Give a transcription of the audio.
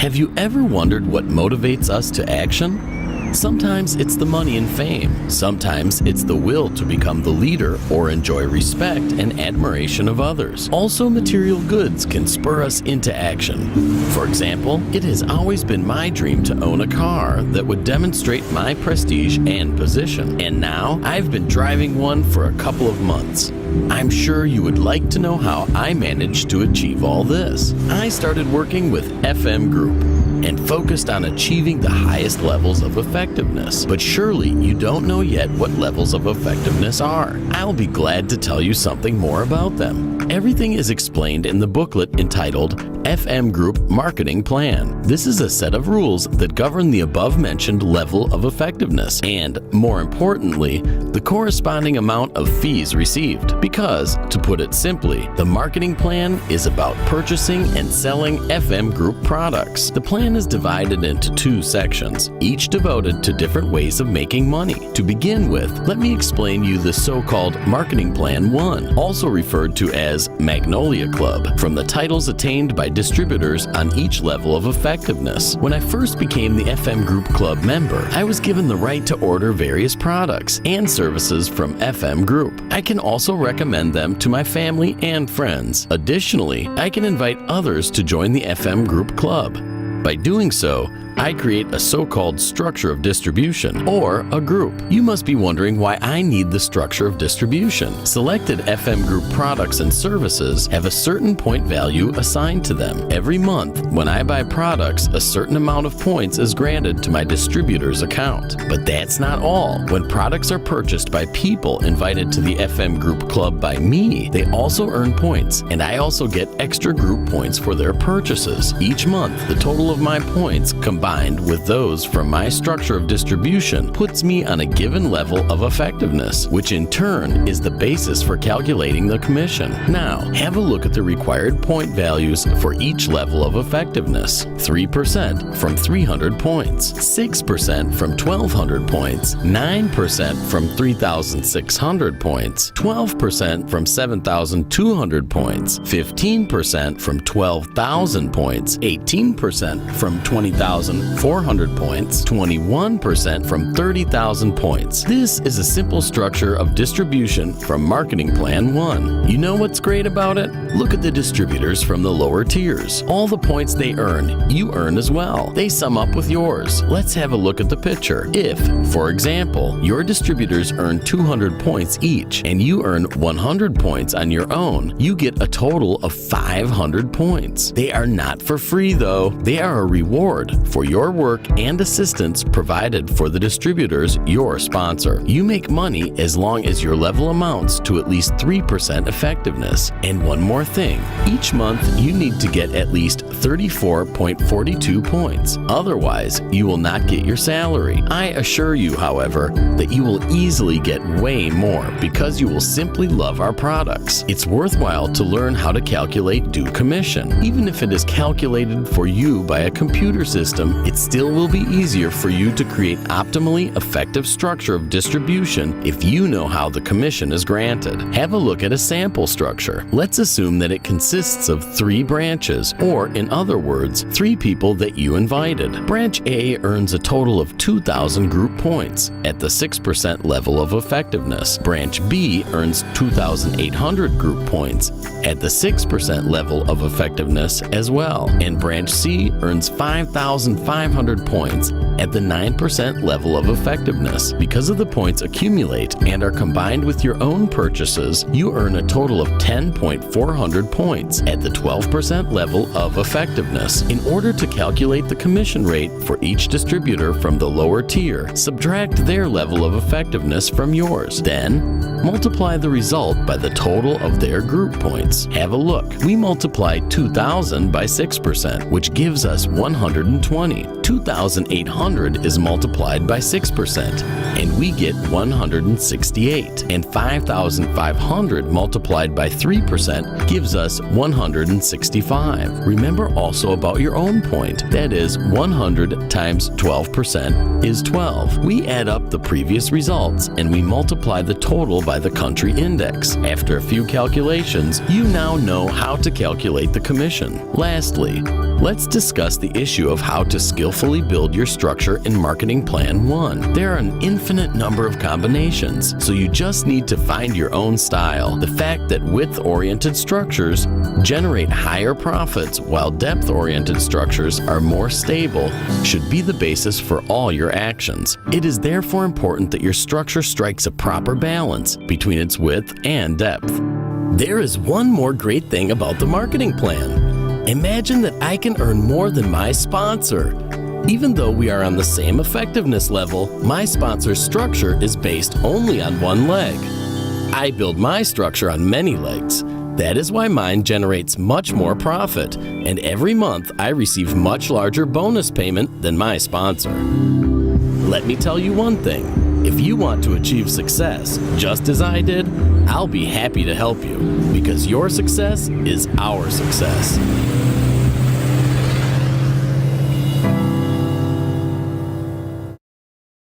Have you ever wondered what motivates us to action? Sometimes it's the money and fame. Sometimes it's the will to become the leader or enjoy respect and admiration of others. Also, material goods can spur us into action. For example, it has always been my dream to own a car that would demonstrate my prestige and position. And now, I've been driving one for a couple of months. I'm sure you would like to know how I managed to achieve all this. I started working with FM Group and focused on achieving the highest levels of effectiveness. But surely you don't know yet what levels of effectiveness are. I'll be glad to tell you something more about them. Everything is explained in the booklet entitled FM Group Marketing Plan. This is a set of rules that govern the above-mentioned level of effectiveness and, more importantly, the corresponding amount of fees received. Because, to put it simply, the marketing plan is about purchasing and selling FM Group products. The plan is divided into two sections, each devoted to different ways of making money. To begin with, let me explain you the so-called Marketing Plan 1, also referred to as Magnolia Club, from the titles attained by distributors on each level of effectiveness. When I first became the FM Group Club member, I was given the right to order various products and services from FM Group. I can also recommend them to my family and friends. Additionally, I can invite others to join the FM Group Club. By doing so, I create a so-called structure of distribution, or a group. You must be wondering why I need the structure of distribution. Selected FM Group products and services have a certain point value assigned to them. Every month, when I buy products, a certain amount of points is granted to my distributor's account. But that's not all. When products are purchased by people invited to the FM Group Club by me, they also earn points, and I also get extra group points for their purchases. Each month, the total of my points combined with those from my structure of distribution puts me on a given level of effectiveness, which in turn is the basis for calculating the commission. Now, have a look at the required point values for each level of effectiveness. 3% from 300 points, 6% from 1,200 points, 9% from 3,600 points, 12% from 7,200 points, 15% from 12,000 points, 18% from 20,400 points, 21% from 30,000 points. This is a simple structure of distribution from Marketing Plan 1. You know what's great about it? Look at the distributors from the lower tiers. All the points they earn, you earn as well. They sum up with yours. Let's have a look at the picture. If, for example, your distributors earn 200 points each and you earn 100 points on your own, you get a total of 500 points. They are not for free though. They are a reward for your work and assistance provided for the distributors, your sponsor. You make money as long as your level amounts to at least 3% effectiveness. And one more thing, each month you need to get at least 34.42 points. Otherwise, you will not get your salary. I assure you, however, that you will easily get way more because you will simply love our products. It's worthwhile to learn how to calculate due commission. Even if it is calculated for you by a computer system, it still will be easier for you to create optimally effective structure of distribution if you know how the commission is granted. Have a look at a sample structure. Let's assume that it consists of 3 branches, or in other words, 3 people that you invited. Branch A earns a total of 2,000 group points at the 6% level of effectiveness. Branch B earns 2,800 group points at the 6% level of effectiveness as well. And Branch C earns 5,500 points at the 9% level of effectiveness. Because of the points accumulate and are combined with your own purchases, you earn a total of 10,400 points at the 12% level of effectiveness. In order to calculate the commission rate for each distributor from the lower tier, subtract their level of effectiveness from yours. Then, multiply the result by the total of their group points. Have a look. We multiply 2,000 by 6%, which gives us 120. 2,800 is multiplied by 6%, and we get 168. And 5,500 multiplied by 3% gives us 165. Remember also about your own point. That is, 100 times 12% is 12. We add up the previous results, and we multiply the total by the country index. After a few calculations, you now know how to calculate the commission. Lastly, let's discuss the issue of how to skillfully build your structure in Marketing Plan 1. There are an infinite number of combinations, so you just need to find your own style. The fact that width-oriented structures generate higher profits while depth-oriented structures are more stable should be the basis for all your actions. It is therefore important that your structure strikes a proper balance between its width and depth. There is one more great thing about the marketing plan. Imagine that I can earn more than my sponsor. Even though we are on the same effectiveness level, my sponsor's structure is based only on one leg. I build my structure on many legs. That is why mine generates much more profit, and every month I receive much larger bonus payment than my sponsor. Let me tell you one thing. If you want to achieve success, just as I did, I'll be happy to help you, because your success is our success.